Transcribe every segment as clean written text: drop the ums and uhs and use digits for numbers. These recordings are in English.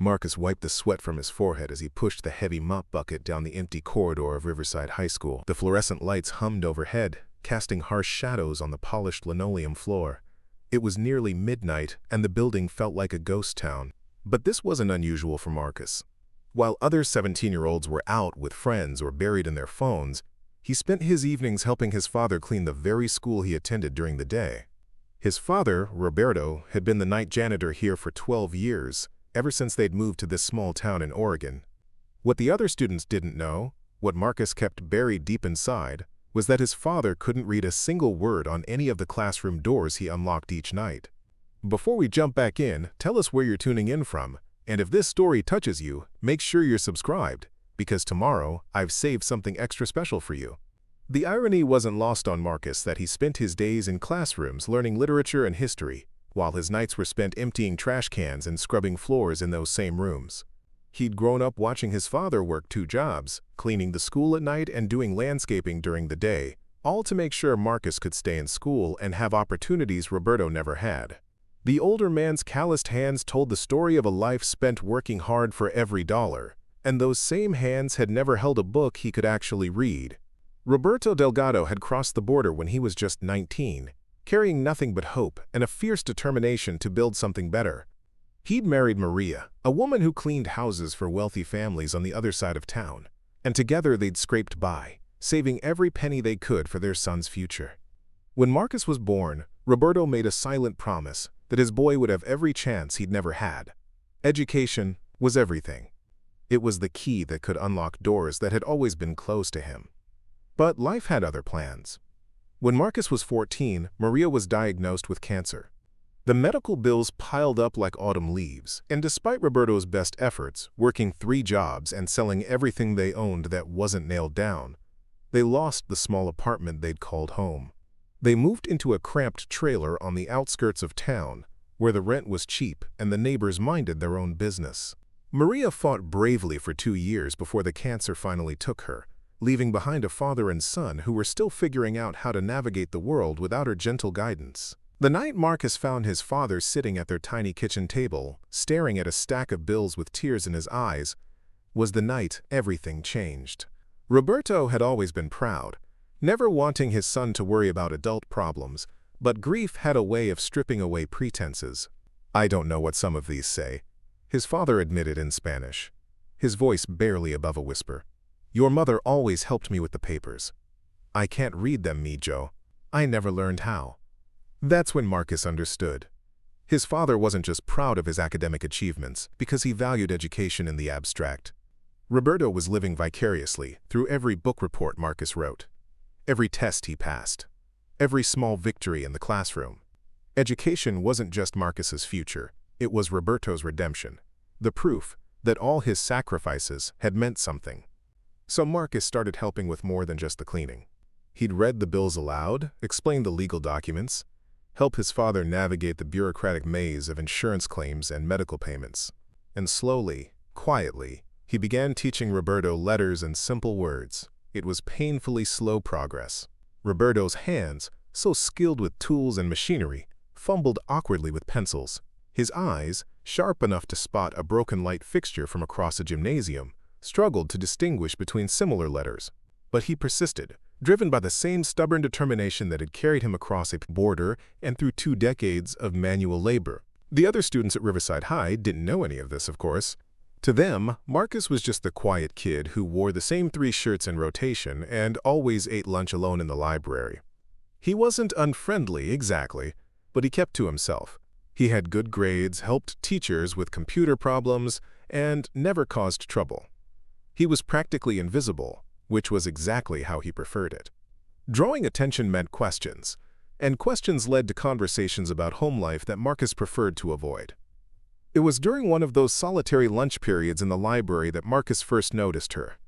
Marcus wiped the sweat from his forehead as he pushed the heavy mop bucket down the empty corridor of Riverside High School. The fluorescent lights hummed overhead, casting harsh shadows on the polished linoleum floor. It was nearly midnight, and the building felt like a ghost town. But this wasn't unusual for Marcus. While other 17-year-olds were out with friends or buried in their phones, he spent his evenings helping his father clean the very school he attended during the day. His father, Roberto, had been the night janitor here for 12 years, ever since they'd moved to this small town in Oregon. What the other students didn't know, what Marcus kept buried deep inside, was that his father couldn't read a single word on any of the classroom doors he unlocked each night. Before we jump back in, tell us where you're tuning in from, and if this story touches you, make sure you're subscribed, because tomorrow I've saved something extra special for you. The irony wasn't lost on Marcus that he spent his days in classrooms learning literature and history, while his nights were spent emptying trash cans and scrubbing floors in those same rooms. He'd grown up watching his father work 2 jobs, cleaning the school at night and doing landscaping during the day, all to make sure Marcus could stay in school and have opportunities Roberto never had. The older man's calloused hands told the story of a life spent working hard for every dollar, and those same hands had never held a book he could actually read. Roberto Delgado had crossed the border when he was just 19, carrying nothing but hope and a fierce determination to build something better. He'd married Maria, a woman who cleaned houses for wealthy families on the other side of town, and together they'd scraped by, saving every penny they could for their son's future. When Marcus was born, Roberto made a silent promise that his boy would have every chance he'd never had. Education was everything. It was the key that could unlock doors that had always been closed to him. But life had other plans. When Marcus was 14, Maria was diagnosed with cancer. The medical bills piled up like autumn leaves, and despite Roberto's best efforts, working 3 jobs and selling everything they owned that wasn't nailed down, they lost the small apartment they'd called home. They moved into a cramped trailer on the outskirts of town, where the rent was cheap and the neighbors minded their own business. Maria fought bravely for 2 years before the cancer finally took her, leaving behind a father and son who were still figuring out how to navigate the world without her gentle guidance. The night Marcus found his father sitting at their tiny kitchen table, staring at a stack of bills with tears in his eyes, was the night everything changed. Roberto had always been proud, never wanting his son to worry about adult problems, but grief had a way of stripping away pretenses. "I don't know what some of these say," his father admitted in Spanish, his voice barely above a whisper. "Your mother always helped me with the papers. I can't read them, Mijo. I never learned how." That's when Marcus understood. His father wasn't just proud of his academic achievements because he valued education in the abstract. Roberto was living vicariously through every book report Marcus wrote, every test he passed, every small victory in the classroom. Education wasn't just Marcus's future, it was Roberto's redemption, the proof that all his sacrifices had meant something. So Marcus started helping with more than just the cleaning. He'd read the bills aloud, explain the legal documents, help his father navigate the bureaucratic maze of insurance claims and medical payments. And slowly, quietly, he began teaching Roberto letters and simple words. It was painfully slow progress. Roberto's hands, so skilled with tools and machinery, fumbled awkwardly with pencils. His eyes, sharp enough to spot a broken light fixture from across a gymnasium, struggled to distinguish between similar letters. But he persisted, driven by the same stubborn determination that had carried him across a border and through 2 decades of manual labor. The other students at Riverside High didn't know any of this, of course. To them, Marcus was just the quiet kid who wore the same 3 shirts in rotation and always ate lunch alone in the library. He wasn't unfriendly, exactly, but he kept to himself. He had good grades, helped teachers with computer problems, and never caused trouble. He was practically invisible, which was exactly how he preferred it. Drawing attention meant questions, and questions led to conversations about home life that Marcus preferred to avoid. It was during one of those solitary lunch periods in the library that Marcus first noticed her.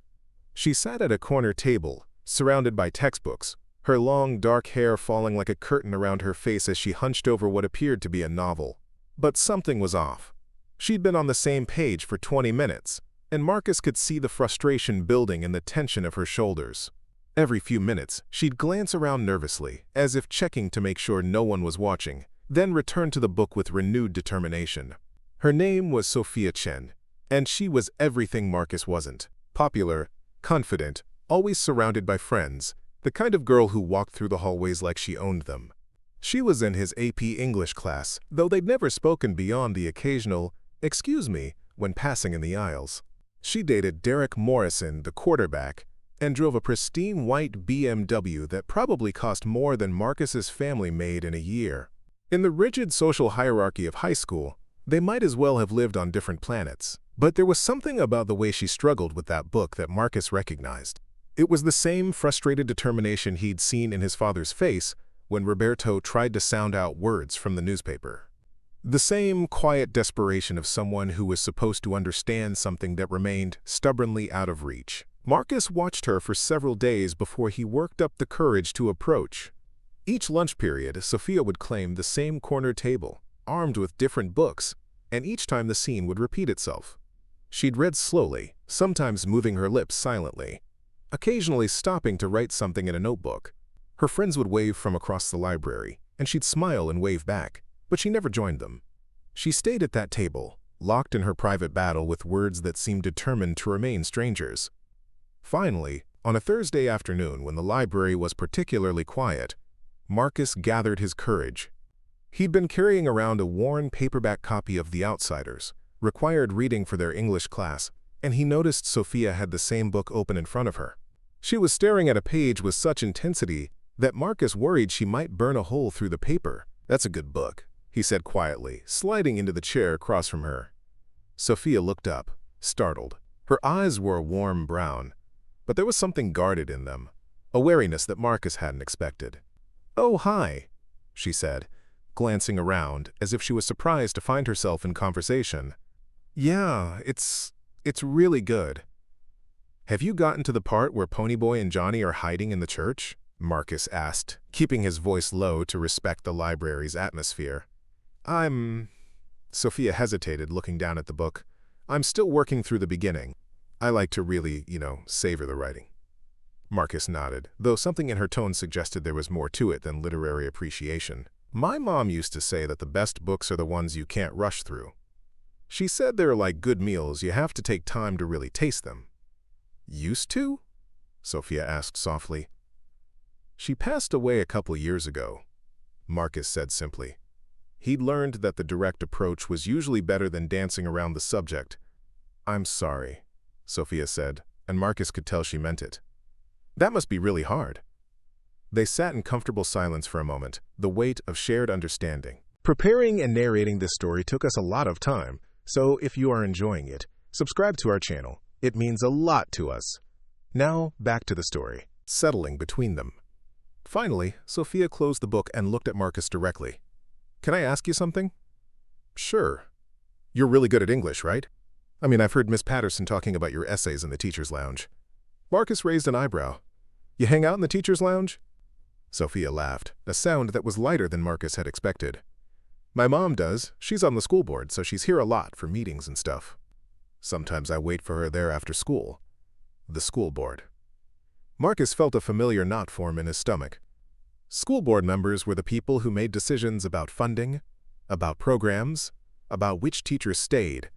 She sat at a corner table, surrounded by textbooks, her long, dark hair falling like a curtain around her face as she hunched over what appeared to be a novel. But something was off. She'd been on the same page for 20 minutes, and Marcus could see the frustration building in the tension of her shoulders. Every few minutes, she'd glance around nervously, as if checking to make sure no one was watching, then return to the book with renewed determination. Her name was Sophia Chen, And she was everything Marcus wasn't. Popular, confident, always surrounded by friends, the kind of girl who walked through the hallways like she owned them. She was in his AP English class, though they'd never spoken beyond the occasional, "Excuse me," when passing in the aisles. She dated Derek Morrison, the quarterback, and drove a pristine white BMW that probably cost more than Marcus's family made in a year. In the rigid social hierarchy of high school, they might as well have lived on different planets. But there was something about the way she struggled with that book that Marcus recognized. It was the same frustrated determination he'd seen in his father's face when Roberto tried to sound out words from the newspaper. The same quiet desperation of someone who was supposed to understand something that remained stubbornly out of reach. Marcus watched her for several days before he worked up the courage to approach. Each lunch period, Sophia would claim the same corner table, armed with different books, and each time the scene would repeat itself. She'd read slowly, sometimes moving her lips silently, occasionally stopping to write something in a notebook. Her friends would wave from across the library, and she'd smile and wave back, but she never joined them. She stayed at that table, locked in her private battle with words that seemed determined to remain strangers. Finally, on a Thursday afternoon when the library was particularly quiet, Marcus gathered his courage. He'd been carrying around a worn paperback copy of The Outsiders, required reading for their English class, and he noticed Sophia had the same book open in front of her. She was staring at a page with such intensity that Marcus worried she might burn a hole through the paper. "That's a good book," he said quietly, sliding into the chair across from her. Sophia looked up, startled. Her eyes were a warm brown, but there was something guarded in them, a wariness that Marcus hadn't expected. "Oh, hi," she said, glancing around as if she was surprised to find herself in conversation. "Yeah, it's really good." "Have you gotten to the part where Ponyboy and Johnny are hiding in the church?" Marcus asked, keeping his voice low to respect the library's atmosphere. Sophia hesitated, looking down at the book. "I'm still working through the beginning. I like to really, savor the writing." Marcus nodded, though something in her tone suggested there was more to it than literary appreciation. "My mom used to say that the best books are the ones you can't rush through. She said they're like good meals, you have to take time to really taste them." "Used to?" Sophia asked softly. "She passed away a couple years ago," Marcus said simply. He'd learned that the direct approach was usually better than dancing around the subject. "I'm sorry," Sophia said, and Marcus could tell she meant it. "That must be really hard." They sat in comfortable silence for a moment, the weight of shared understanding. Preparing and narrating this story took us a lot of time, so if you are enjoying it, subscribe to our channel. It means a lot to us. Now, back to the story, settling between them. Finally, Sophia closed the book and looked at Marcus directly. "Can I ask you something?" "Sure. You're really good at English, right? I mean, I've heard Miss Patterson talking about your essays in the teacher's lounge." Marcus raised an eyebrow. "You hang out in the teacher's lounge?" Sophia laughed, a sound that was lighter than Marcus had expected. "My mom does. She's on the school board, so she's here a lot for meetings and stuff. Sometimes I wait for her there after school." The school board. Marcus felt a familiar knot form in his stomach. School board members were the people who made decisions about funding, about programs, about which teachers stayed,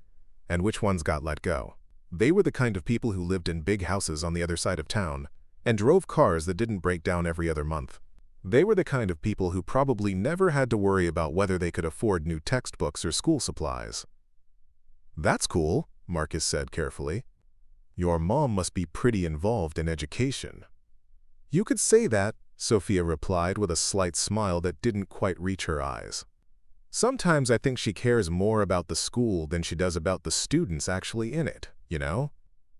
and which ones got let go. They were the kind of people who lived in big houses on the other side of town and drove cars that didn't break down every other month. They were the kind of people who probably never had to worry about whether they could afford new textbooks or school supplies. "That's cool," Marcus said carefully. "Your mom must be pretty involved in education." "You could say that," Sophia replied with a slight smile that didn't quite reach her eyes. "Sometimes I think she cares more about the school than she does about the students actually in it, you know?"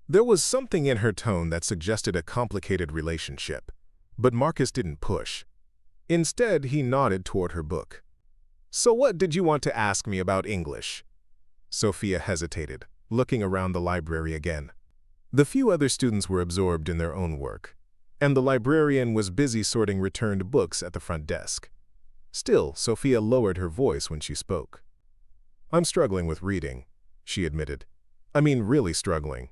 There was something in her tone that suggested a complicated relationship, but Marcus didn't push. Instead, he nodded toward her book. "So what did you want to ask me about English?" Sophia hesitated, looking around the library again. The few other students were absorbed in their own work, and the librarian was busy sorting returned books at the front desk. Still, Sophia lowered her voice when she spoke. "I'm struggling with reading," she admitted. "I mean, really struggling.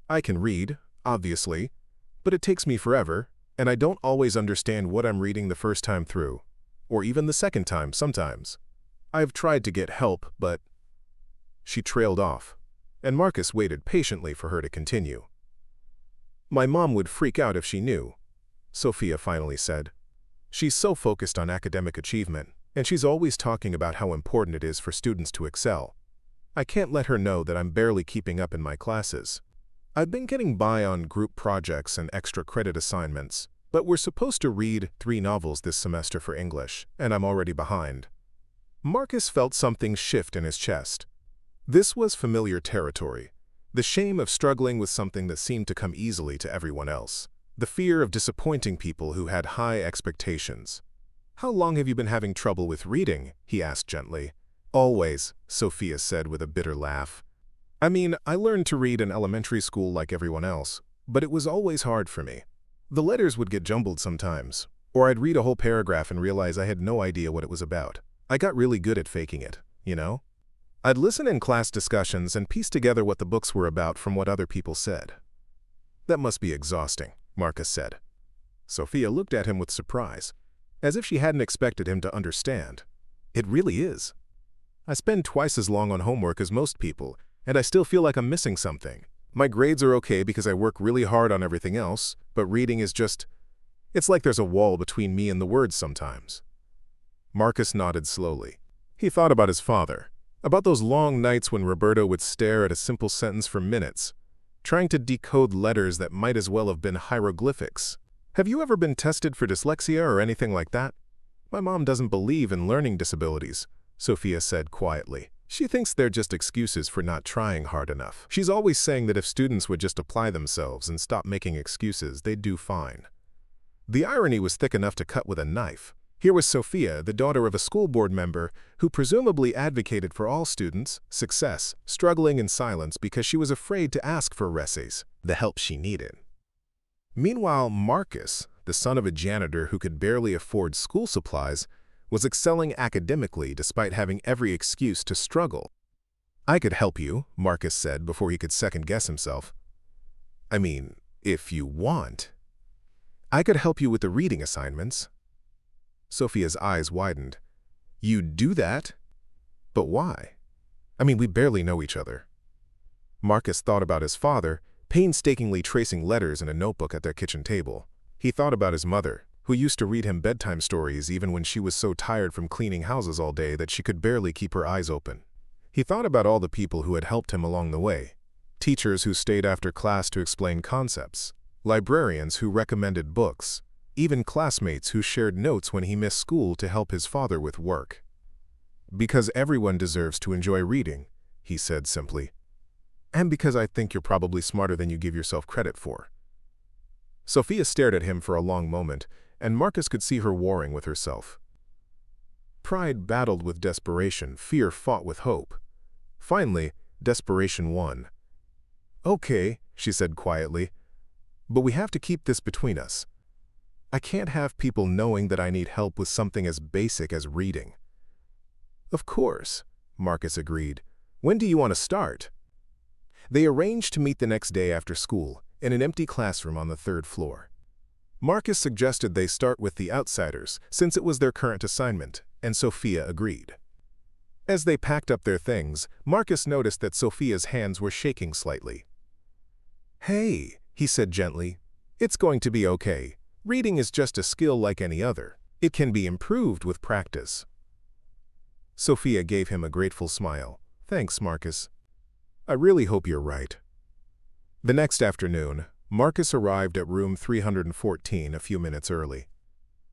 I can read, obviously, but it takes me forever, and I don't always understand what I'm reading the first time through, or even the second time sometimes. I've tried to get help, but—" She trailed off. and Marcus waited patiently for her to continue. "My mom would freak out if she knew," Sophia finally said. "She's so focused on academic achievement, and she's always talking about how important it is for students to excel. I can't let her know that I'm barely keeping up in my classes. I've been getting by on group projects and extra credit assignments, but we're supposed to read 3 novels this semester for English, and I'm already behind." Marcus felt something shift in his chest. This was familiar territory. The shame of struggling with something that seemed to come easily to everyone else. The fear of disappointing people who had high expectations. "How long have you been having trouble with reading?" he asked gently. "Always," Sophia said with a bitter laugh. "I mean, I learned to read in elementary school like everyone else, but it was always hard for me. The letters would get jumbled sometimes, or I'd read a whole paragraph and realize I had no idea what it was about. I got really good at faking it, you know? I'd listen in class discussions and piece together what the books were about from what other people said." "That must be exhausting," Marcus said. Sophia looked at him with surprise, as if she hadn't expected him to understand. "It really is. I spend twice as long on homework as most people, and I still feel like I'm missing something. My grades are okay because I work really hard on everything else, but reading is just... it's like there's a wall between me and the words sometimes." Marcus nodded slowly. He thought about his father, about those long nights when Roberto would stare at a simple sentence for minutes, trying to decode letters that might as well have been hieroglyphics. "Have you ever been tested for dyslexia or anything like that?" "My mom doesn't believe in learning disabilities," Sophia said quietly. "She thinks they're just excuses for not trying hard enough. She's always saying that if students would just apply themselves and stop making excuses, they'd do fine." The irony was thick enough to cut with a knife. Here was Sophia, the daughter of a school board member, who presumably advocated for all students' success, struggling in silence because she was afraid to ask for reses, the help she needed. Meanwhile, Marcus, the son of a janitor who could barely afford school supplies, was excelling academically despite having every excuse to struggle. "I could help you," Marcus said before he could second-guess himself. "I mean, if you want. I could help you with the reading assignments." Sophia's eyes widened. "You'd do that? But why? I mean, we barely know each other." Marcus thought about his father, painstakingly tracing letters in a notebook at their kitchen table. He thought about his mother, who used to read him bedtime stories even when she was so tired from cleaning houses all day that she could barely keep her eyes open. He thought about all the people who had helped him along the way. Teachers who stayed after class to explain concepts, librarians who recommended books, even classmates who shared notes when he missed school to help his father with work. "Because everyone deserves to enjoy reading," he said simply. "And because I think you're probably smarter than you give yourself credit for." Sophia stared at him for a long moment, and Marcus could see her warring with herself. Pride battled with desperation, fear fought with hope. Finally, desperation won. "Okay," she said quietly, "but we have to keep this between us. I can't have people knowing that I need help with something as basic as reading." "Of course," Marcus agreed. "When do you want to start?" They arranged to meet the next day after school, in an empty classroom on the 3rd floor. Marcus suggested they start with The Outsiders, since it was their current assignment, and Sophia agreed. As they packed up their things, Marcus noticed that Sophia's hands were shaking slightly. "Hey," he said gently, "it's going to be okay. Reading is just a skill like any other. It can be improved with practice." Sophia gave him a grateful smile. "Thanks, Marcus. I really hope you're right." The next afternoon, Marcus arrived at room 314 a few minutes early.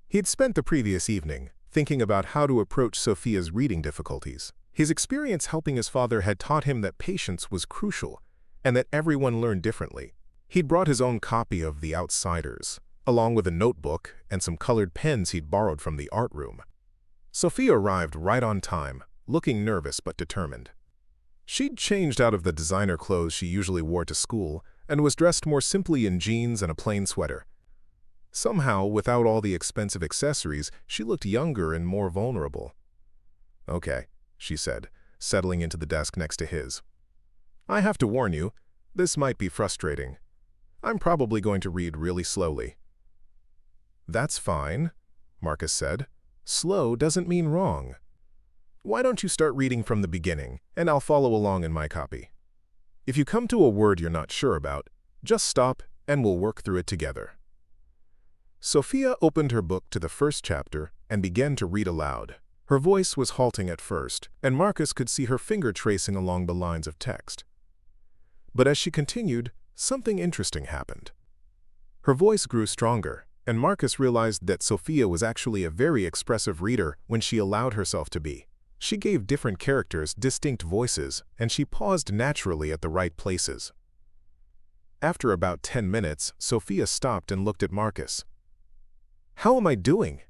He'd spent the previous evening thinking about how to approach Sophia's reading difficulties. His experience helping his father had taught him that patience was crucial and that everyone learned differently. He'd brought his own copy of The Outsiders, along with a notebook and some colored pens he'd borrowed from the art room. Sophia arrived right on time, looking nervous but determined. She'd changed out of the designer clothes she usually wore to school and was dressed more simply in jeans and a plain sweater. Somehow, without all the expensive accessories, she looked younger and more vulnerable. "Okay," she said, settling into the desk next to his. "I have to warn you, this might be frustrating. I'm probably going to read really slowly." "That's fine," Marcus said. "Slow doesn't mean wrong. Why don't you start reading from the beginning, and I'll follow along in my copy?" If you come to a word you're not sure about, just stop and we'll work through it together. Sophia opened her book to the first chapter and began to read aloud. Her voice was halting at first, and Marcus could see her finger tracing along the lines of text. But as she continued, something interesting happened. Her voice grew stronger, and Marcus realized that Sophia was actually a very expressive reader when she allowed herself to be. She gave different characters distinct voices, and she paused naturally at the right places. After about 10 minutes, Sophia stopped and looked at Marcus. "How am I doing?"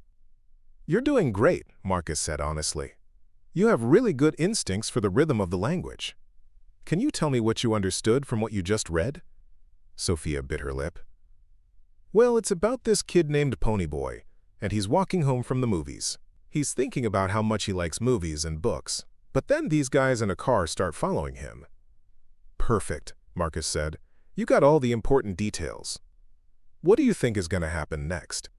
"You're doing great," Marcus said honestly. "You have really good instincts for the rhythm of the language. Can you tell me what you understood from what you just read?" Sophia bit her lip. "Well, it's about this kid named Ponyboy, and he's walking home from the movies. He's thinking about how much he likes movies and books, but then these guys in a car start following him." "Perfect," Marcus said. "You got all the important details. What do you think is going to happen next?"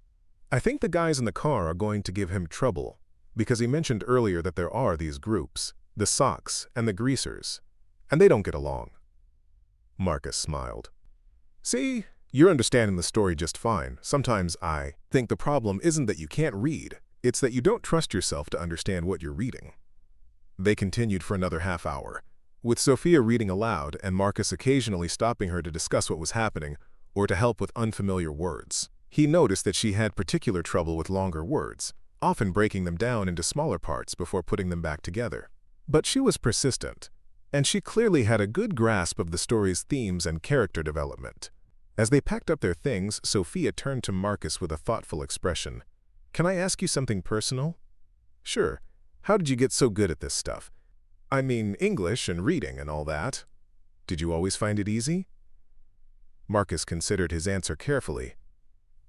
"I think the guys in the car are going to give him trouble, because he mentioned earlier that there are these groups, the socks and the greasers, and they don't get along." Marcus smiled. "See, you're understanding the story just fine. Sometimes I think the problem isn't that you can't read, it's that you don't trust yourself to understand what you're reading." They continued for another half hour, with Sophia reading aloud and Marcus occasionally stopping her to discuss what was happening or to help with unfamiliar words. He noticed that she had particular trouble with longer words, often breaking them down into smaller parts before putting them back together. But she was persistent, and she clearly had a good grasp of the story's themes and character development. As they packed up their things, Sophia turned to Marcus with a thoughtful expression. "Can I ask you something personal?" "Sure. How did you get so good at this stuff? I mean, English and reading and all that. Did you always find it easy?" Marcus considered his answer carefully.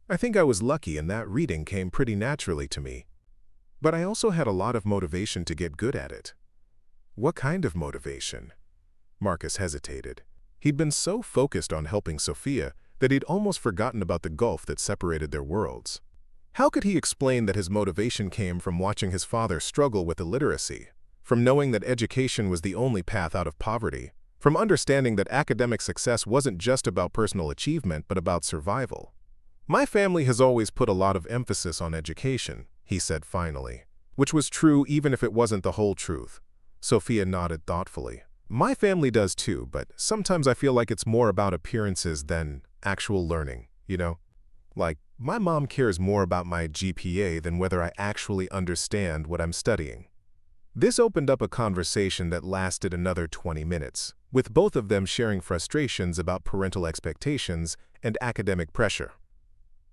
"I think I was lucky in that reading came pretty naturally to me. But I also had a lot of motivation to get good at it." "What kind of motivation?" Marcus hesitated. He'd been so focused on helping Sophia that he'd almost forgotten about the gulf that separated their worlds. How could he explain that his motivation came from watching his father struggle with illiteracy, from knowing that education was the only path out of poverty, from understanding that academic success wasn't just about personal achievement but about survival? "My family has always put a lot of emphasis on education," he said finally, which was true even if it wasn't the whole truth. Sophia nodded thoughtfully. "My family does too, but sometimes I feel like it's more about appearances than actual learning, you know? Like, my mom cares more about my GPA than whether I actually understand what I'm studying." This opened up a conversation that lasted another 20 minutes, with both of them sharing frustrations about parental expectations and academic pressure.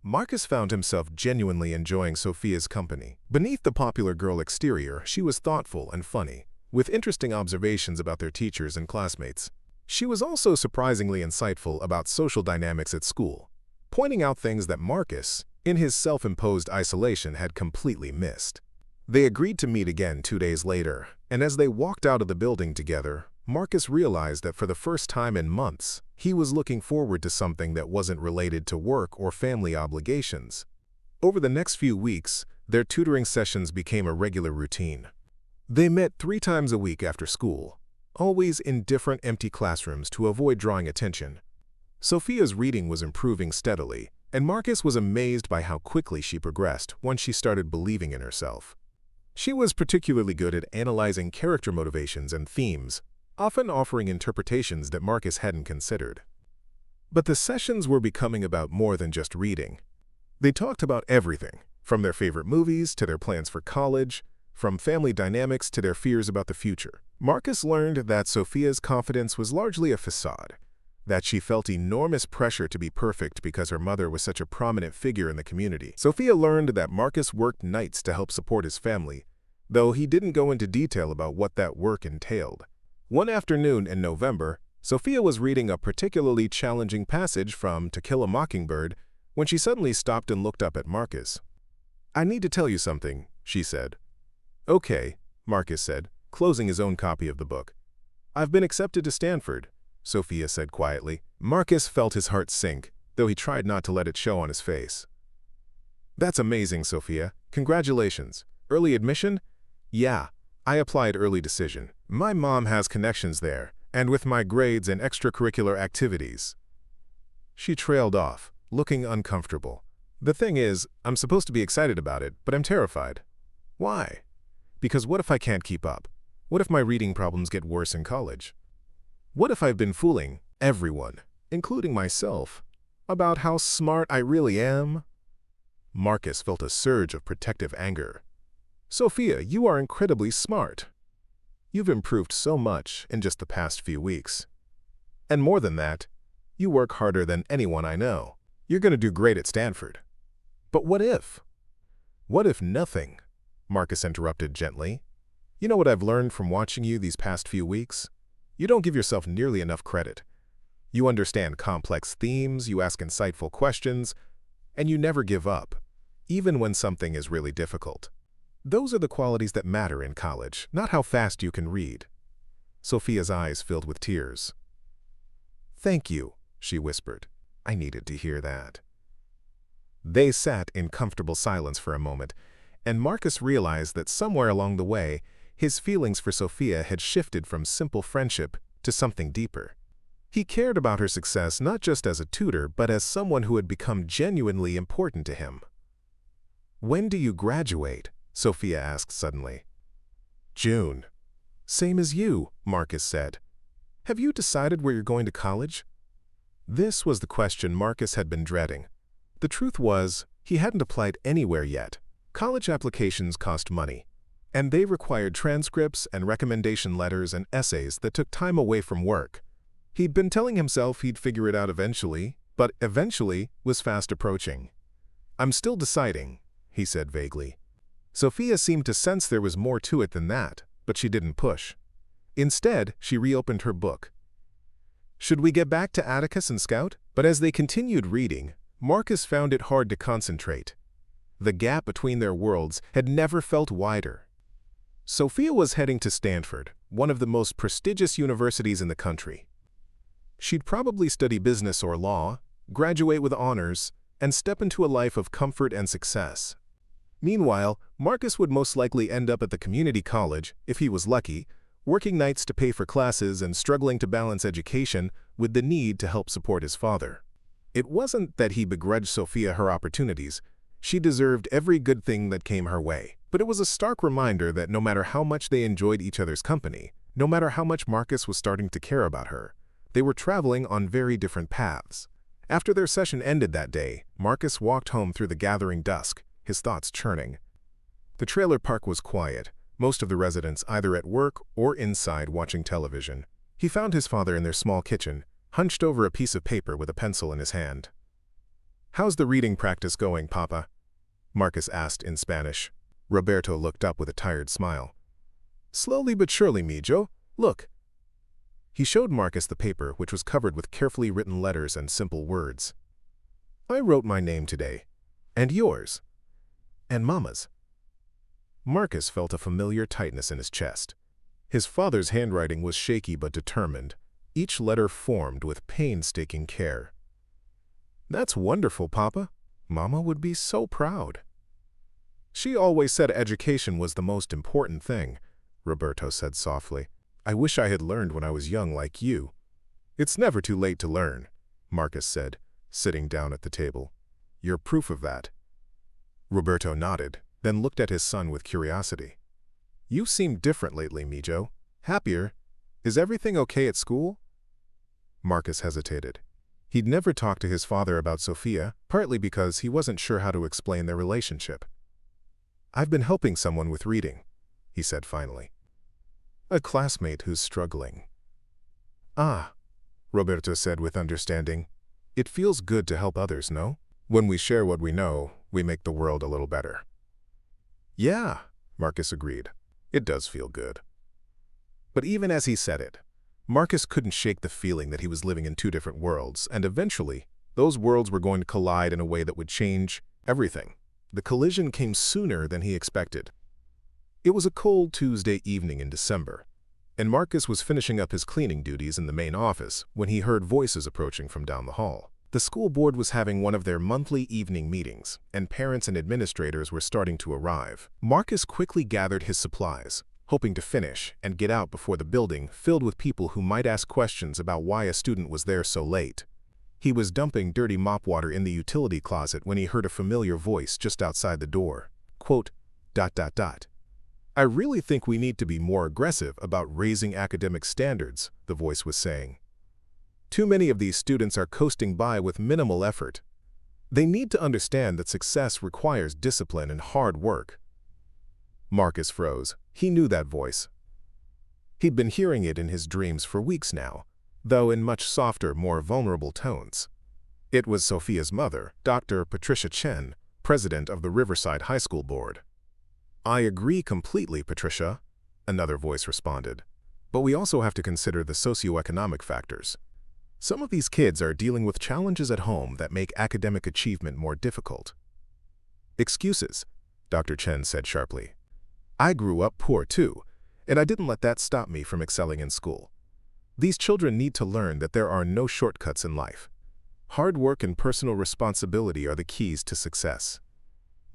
Marcus found himself genuinely enjoying Sophia's company. Beneath the popular girl exterior, she was thoughtful and funny, with interesting observations about their teachers and classmates. She was also surprisingly insightful about social dynamics at school, pointing out things that Marcus, in his self-imposed isolation, had completely missed. They agreed to meet again 2 days later, and as they walked out of the building together, Marcus realized that for the first time in months, he was looking forward to something that wasn't related to work or family obligations. Over the next few weeks, their tutoring sessions became a regular routine. They met 3 times a week after school, always in different empty classrooms to avoid drawing attention. Sophia's reading was improving steadily, and Marcus was amazed by how quickly she progressed once she started believing in herself. She was particularly good at analyzing character motivations and themes, often offering interpretations that Marcus hadn't considered. But the sessions were becoming about more than just reading. They talked about everything, from their favorite movies to their plans for college, from family dynamics to their fears about the future. Marcus learned that Sophia's confidence was largely a facade, that she felt enormous pressure to be perfect because her mother was such a prominent figure in the community. Sophia learned that Marcus worked nights to help support his family, though he didn't go into detail about what that work entailed. One afternoon in November, Sophia was reading a particularly challenging passage from To Kill a Mockingbird when she suddenly stopped and looked up at Marcus. "I need to tell you something," she said. "Okay," Marcus said, closing his own copy of the book. "I've been accepted to Stanford," Sophia said quietly. Marcus felt his heart sink, though he tried not to let it show on his face. "That's amazing, Sophia. Congratulations. Early admission?" "Yeah, I applied early decision. My mom has connections there, And with my grades and extracurricular activities. She trailed off, looking uncomfortable. The thing is, I'm supposed to be excited about it, but I'm terrified. Why? Because what if I can't keep up? What if my reading problems get worse in college? What if I've been fooling everyone, including myself, about how smart I really am? Marcus felt a surge of protective anger. Sophia, you are incredibly smart. You've improved so much in just the past few weeks. And more than that, you work harder than anyone I know. You're going to do great at Stanford. But what if? What if nothing? Marcus interrupted gently. You know what I've learned from watching you these past few weeks? You don't give yourself nearly enough credit. You understand complex themes, you ask insightful questions, and you never give up, even when something is really difficult. Those are the qualities that matter in college, not how fast you can read. Sophia's eyes filled with tears. Thank you, she whispered. I needed to hear that. They sat in comfortable silence for a moment, and Marcus realized that somewhere along the way, his feelings for Sophia had shifted from simple friendship to something deeper. He cared about her success not just as a tutor, but as someone who had become genuinely important to him. When do you graduate? Sophia asked suddenly. June. Same as you, Marcus said. Have you decided where you're going to college? This was the question Marcus had been dreading. The truth was, he hadn't applied anywhere yet. College applications cost money, and they required transcripts and recommendation letters and essays that took time away from work. He'd been telling himself he'd figure it out eventually, but eventually was fast approaching. I'm still deciding, he said vaguely. Sophia seemed to sense there was more to it than that, but she didn't push. Instead, she reopened her book. Should we get back to Atticus and Scout? But as they continued reading, Marcus found it hard to concentrate. The gap between their worlds had never felt wider. Sophia was heading to Stanford, one of the most prestigious universities in the country. She'd probably study business or law, graduate with honors, and step into a life of comfort and success. Meanwhile, Marcus would most likely end up at the community college, if he was lucky, working nights to pay for classes and struggling to balance education with the need to help support his father. It wasn't that he begrudged Sophia her opportunities. She deserved every good thing that came her way. But it was a stark reminder that no matter how much they enjoyed each other's company, no matter how much Marcus was starting to care about her, they were traveling on very different paths. After their session ended that day, Marcus walked home through the gathering dusk, his thoughts churning. The trailer park was quiet, most of the residents either at work or inside watching television. He found his father in their small kitchen, hunched over a piece of paper with a pencil in his hand. How's the reading practice going, Papa? Marcus asked in Spanish. Roberto looked up with a tired smile. Slowly but surely, mijo. Look. He showed Marcus the paper, which was covered with carefully written letters and simple words. I wrote my name today. And yours. And Mama's. Marcus felt a familiar tightness in his chest. His father's handwriting was shaky but determined, each letter formed with painstaking care. That's wonderful, Papa. Mama would be so proud. She always said education was the most important thing, Roberto said softly. I wish I had learned when I was young like you. It's never too late to learn, Marcus said, sitting down at the table. You're proof of that. Roberto nodded, then looked at his son with curiosity. You seem different lately, mijo. Happier. Is everything okay at school? Marcus hesitated. He'd never talked to his father about Sophia, partly because he wasn't sure how to explain their relationship. I've been helping someone with reading, he said finally. A classmate who's struggling. Ah, Roberto said with understanding. It feels good to help others, no? When we share what we know, we make the world a little better. Yeah, Marcus agreed. It does feel good. But even as he said it, Marcus couldn't shake the feeling that he was living in two different worlds, and eventually, those worlds were going to collide in a way that would change everything. The collision came sooner than he expected. It was a cold Tuesday evening in December, and Marcus was finishing up his cleaning duties in the main office when he heard voices approaching from down the hall. The school board was having one of their monthly evening meetings, and parents and administrators were starting to arrive. Marcus quickly gathered his supplies, hoping to finish and get out before the building filled with people who might ask questions about why a student was there so late. He was dumping dirty mop water in the utility closet when he heard a familiar voice just outside the door. Quote, ... I really think we need to be more aggressive about raising academic standards, the voice was saying. Too many of these students are coasting by with minimal effort. They need to understand that success requires discipline and hard work. Marcus froze. He knew that voice. He'd been hearing it in his dreams for weeks now, though in much softer, more vulnerable tones. It was Sophia's mother, Dr. Patricia Chen, president of the Riverside High School board. I agree completely, Patricia, another voice responded. But we also have to consider the socioeconomic factors. Some of these kids are dealing with challenges at home that make academic achievement more difficult. Excuses, Dr. Chen said sharply. I grew up poor too, and I didn't let that stop me from excelling in school. These children need to learn that there are no shortcuts in life. Hard work and personal responsibility are the keys to success.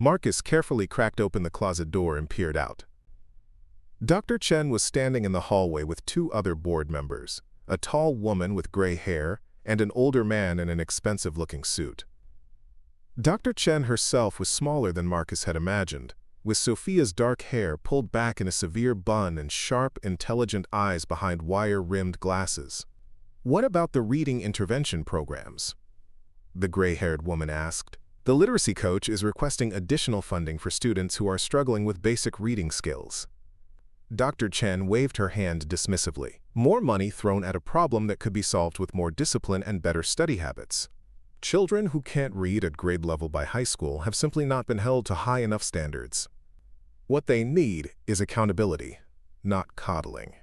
Marcus carefully cracked open the closet door and peered out. Dr. Chen was standing in the hallway with two other board members, a tall woman with gray hair and an older man in an expensive-looking suit. Dr. Chen herself was smaller than Marcus had imagined, with Sophia's dark hair pulled back in a severe bun and sharp, intelligent eyes behind wire-rimmed glasses. What about the reading intervention programs? The gray-haired woman asked. The literacy coach is requesting additional funding for students who are struggling with basic reading skills. Dr. Chen waved her hand dismissively. More money thrown at a problem that could be solved with more discipline and better study habits. Children who can't read at grade level by high school have simply not been held to high enough standards. What they need is accountability, not coddling.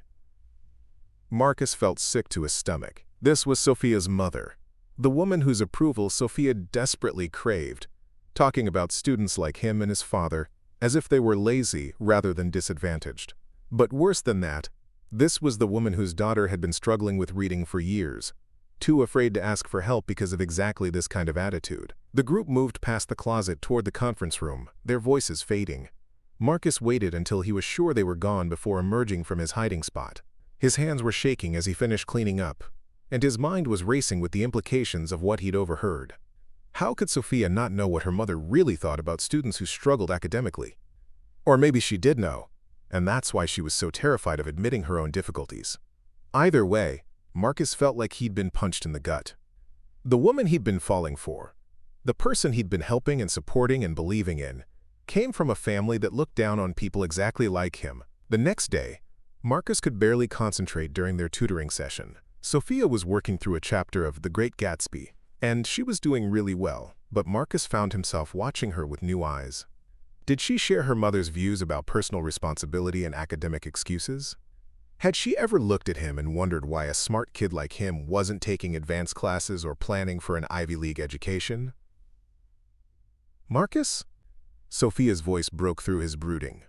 Marcus felt sick to his stomach. This was Sophia's mother, the woman whose approval Sophia desperately craved, talking about students like him and his father as if they were lazy rather than disadvantaged. But worse than that, this was the woman whose daughter had been struggling with reading for years, too afraid to ask for help because of exactly this kind of attitude. The group moved past the closet toward the conference room, their voices fading. Marcus waited until he was sure they were gone before emerging from his hiding spot. His hands were shaking as he finished cleaning up, and his mind was racing with the implications of what he'd overheard. How could Sophia not know what her mother really thought about students who struggled academically? Or maybe she did know, and that's why she was so terrified of admitting her own difficulties. Either way, Marcus felt like he'd been punched in the gut. The woman he'd been falling for, the person he'd been helping and supporting and believing in, came from a family that looked down on people exactly like him. The next day, Marcus could barely concentrate during their tutoring session. Sophia was working through a chapter of The Great Gatsby, and she was doing really well, but Marcus found himself watching her with new eyes. Did she share her mother's views about personal responsibility and academic excuses? Had she ever looked at him and wondered why a smart kid like him wasn't taking advanced classes or planning for an Ivy League education? Marcus? Sophia's voice broke through his brooding.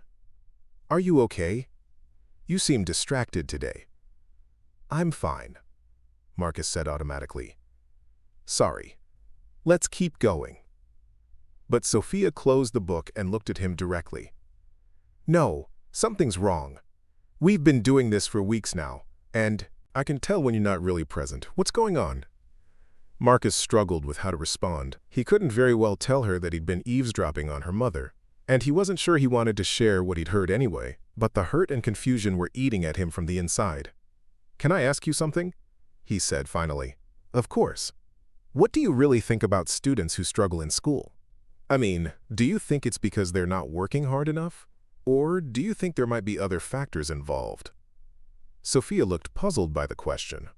Are you okay? You seem distracted today. I'm fine, Marcus said automatically. Sorry. Let's keep going. But Sophia closed the book and looked at him directly. No, something's wrong. We've been doing this for weeks now, and I can tell when you're not really present. What's going on? Marcus struggled with how to respond. He couldn't very well tell her that he'd been eavesdropping on her mother, and he wasn't sure he wanted to share what he'd heard anyway, but the hurt and confusion were eating at him from the inside. Can I ask you something? He said finally. Of course. What do you really think about students who struggle in school? I mean, do you think it's because they're not working hard enough? Or do you think there might be other factors involved? Sophia looked puzzled by the question.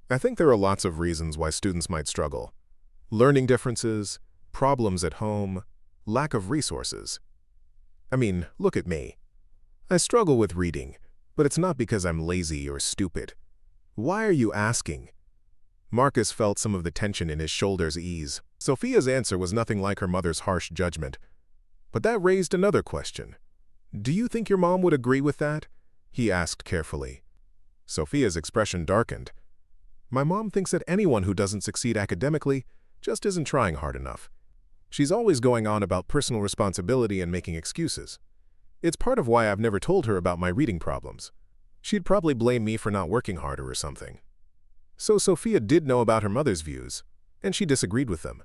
I think there are lots of reasons why students might struggle. Learning differences, problems at home, lack of resources. I mean, look at me. I struggle with reading, but it's not because I'm lazy or stupid. Why are you asking? Marcus felt some of the tension in his shoulders ease. Sophia's answer was nothing like her mother's harsh judgment. But that raised another question. Do you think your mom would agree with that? He asked carefully. Sophia's expression darkened. My mom thinks that anyone who doesn't succeed academically just isn't trying hard enough. She's always going on about personal responsibility and making excuses. It's part of why I've never told her about my reading problems. She'd probably blame me for not working harder or something. So Sophia did know about her mother's views, and she disagreed with them.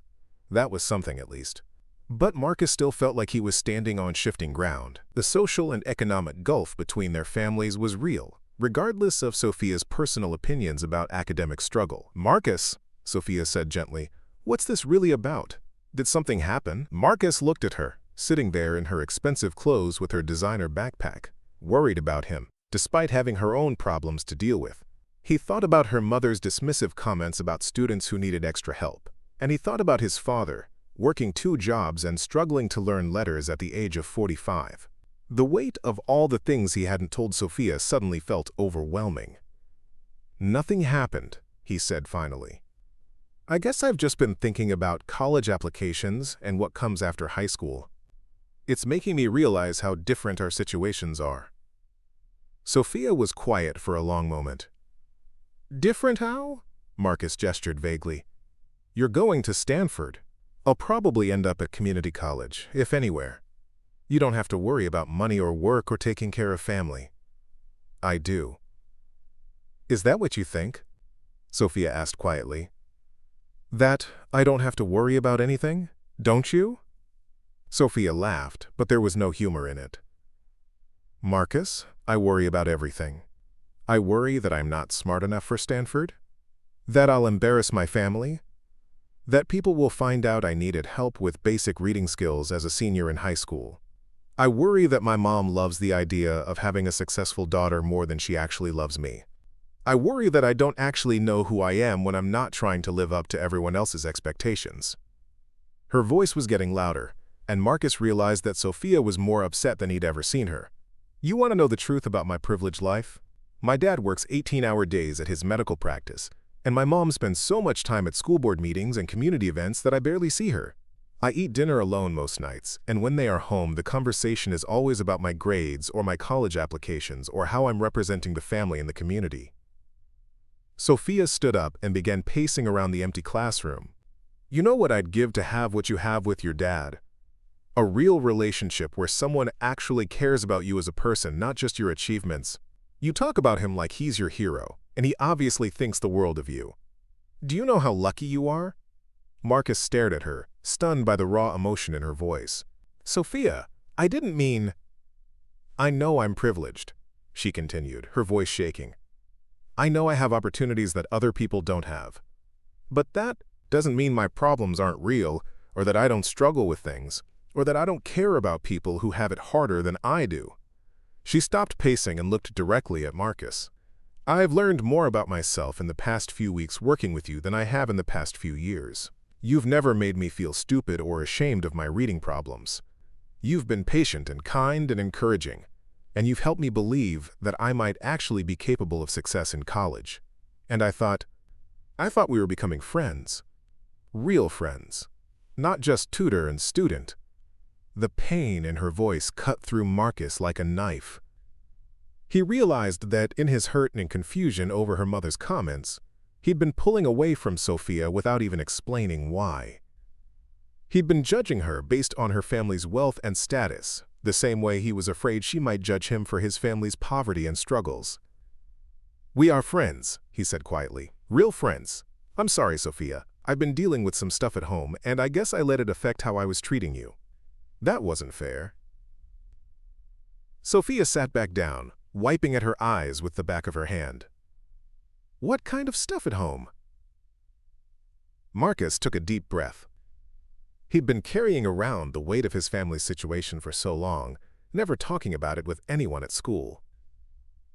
That was something, at least. But Marcus still felt like he was standing on shifting ground. The social and economic gulf between their families was real, regardless of Sophia's personal opinions about academic struggle. "Marcus," Sophia said gently, "what's this really about? Did something happen?" Marcus looked at her, sitting there in her expensive clothes with her designer backpack, worried about him, despite having her own problems to deal with. He thought about her mother's dismissive comments about students who needed extra help, and he thought about his father, working 2 jobs and struggling to learn letters at the age of 45. The weight of all the things he hadn't told Sophia suddenly felt overwhelming. "Nothing happened," he said finally. "I guess I've just been thinking about college applications and what comes after high school. It's making me realize how different our situations are." Sophia was quiet for a long moment. "Different how?" Marcus gestured vaguely. "You're going to Stanford. I'll probably end up at community college, if anywhere. You don't have to worry about money or work or taking care of family." "I do." "Is that what you think?" Sophia asked quietly. "That I don't have to worry about anything? Don't you?" Sophia laughed, but there was no humor in it. "Marcus, I worry about everything. I worry that I'm not smart enough for Stanford, that I'll embarrass my family, that people will find out I needed help with basic reading skills as a senior in high school. I worry that my mom loves the idea of having a successful daughter more than she actually loves me. I worry that I don't actually know who I am when I'm not trying to live up to everyone else's expectations." Her voice was getting louder, and Marcus realized that Sophia was more upset than he'd ever seen her. "You want to know the truth about my privileged life? My dad works 18-hour days at his medical practice, and my mom spends so much time at school board meetings and community events that I barely see her. I eat dinner alone most nights, and when they are home, the conversation is always about my grades or my college applications or how I'm representing the family in the community." Sophia stood up and began pacing around the empty classroom. "You know what I'd give to have what you have with your dad? A real relationship where someone actually cares about you as a person, not just your achievements. You talk about him like he's your hero, and he obviously thinks the world of you. Do you know how lucky you are?" Marcus stared at her, stunned by the raw emotion in her voice. "Sophia, I didn't mean—" "I know I'm privileged," she continued, her voice shaking. "I know I have opportunities that other people don't have. But that doesn't mean my problems aren't real, or that I don't struggle with things, or that I don't care about people who have it harder than I do." She stopped pacing and looked directly at Marcus. "I've learned more about myself in the past few weeks working with you than I have in the past few years. You've never made me feel stupid or ashamed of my reading problems. You've been patient and kind and encouraging, and you've helped me believe that I might actually be capable of success in college. And I thought we were becoming friends. Real friends. Not just tutor and student." The pain in her voice cut through Marcus like a knife. He realized that in his hurt and confusion over her mother's comments, he'd been pulling away from Sophia without even explaining why. He'd been judging her based on her family's wealth and status, the same way he was afraid she might judge him for his family's poverty and struggles. "We are friends," he said quietly. "Real friends. I'm sorry, Sophia. I've been dealing with some stuff at home, and I guess I let it affect how I was treating you. That wasn't fair." Sophia sat back down, wiping at her eyes with the back of her hand. "What kind of stuff at home?" Marcus took a deep breath. He'd been carrying around the weight of his family's situation for so long, never talking about it with anyone at school.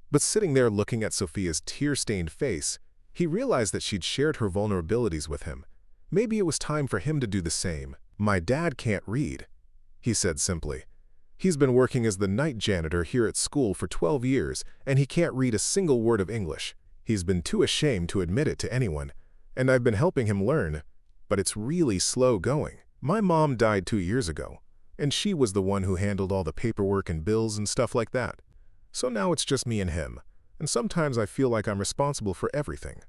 But sitting there looking at Sophia's tear-stained face, he realized that she'd shared her vulnerabilities with him. Maybe it was time for him to do the same. "My dad can't read," he said simply. "He's been working as the night janitor here at school for 12 years, and he can't read a single word of English. He's been too ashamed to admit it to anyone, and I've been helping him learn, but it's really slow going. My mom died 2 years ago, and she was the one who handled all the paperwork and bills and stuff like that. So now it's just me and him, and sometimes I feel like I'm responsible for everything."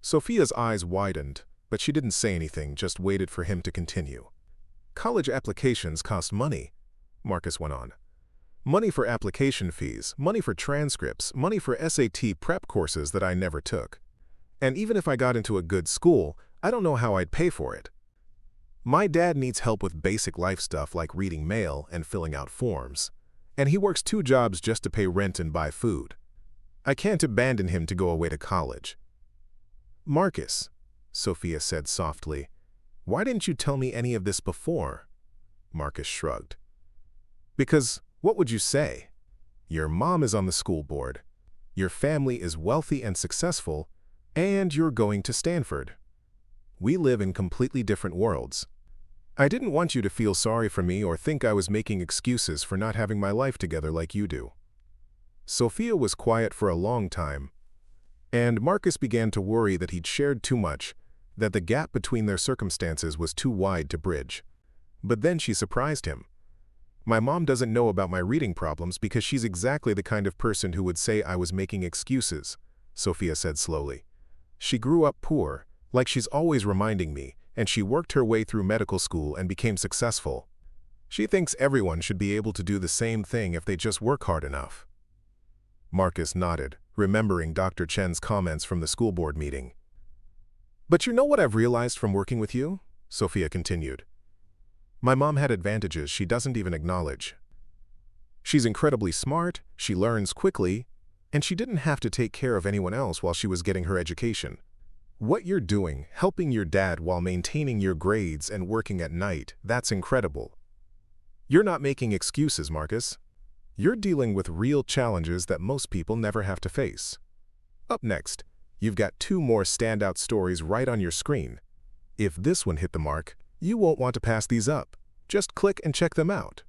Sophia's eyes widened, but she didn't say anything, just waited for him to continue. "College applications cost money," Marcus went on. Money for application fees, money for transcripts, money for SAT prep courses that I never took. And even if I got into a good school, I don't know how I'd pay for it. My dad needs help with basic life stuff like reading mail and filling out forms. And he works 2 jobs just to pay rent and buy food. I can't abandon him to go away to college. Marcus, Sophia said softly, why didn't you tell me any of this before? Marcus shrugged. Because what would you say? Your mom is on the school board, your family is wealthy and successful, and you're going to Stanford. We live in completely different worlds. I didn't want you to feel sorry for me or think I was making excuses for not having my life together like you do. Sophia was quiet for a long time, and Marcus began to worry that he'd shared too much, that the gap between their circumstances was too wide to bridge. But then she surprised him. My mom doesn't know about my reading problems because she's exactly the kind of person who would say I was making excuses, Sophia said slowly. She grew up poor, like she's always reminding me, and she worked her way through medical school and became successful. She thinks everyone should be able to do the same thing if they just work hard enough. Marcus nodded, remembering Dr. Chen's comments from the school board meeting. But you know what I've realized from working with you? Sophia continued. My mom had advantages she doesn't even acknowledge. She's incredibly smart, she learns quickly, and she didn't have to take care of anyone else while she was getting her education. What you're doing, helping your dad while maintaining your grades and working at night, that's incredible. You're not making excuses, Marcus. You're dealing with real challenges that most people never have to face. Up next, you've got 2 more standout stories right on your screen. If this one hit the mark, you won't want to pass these up. Just click and check them out.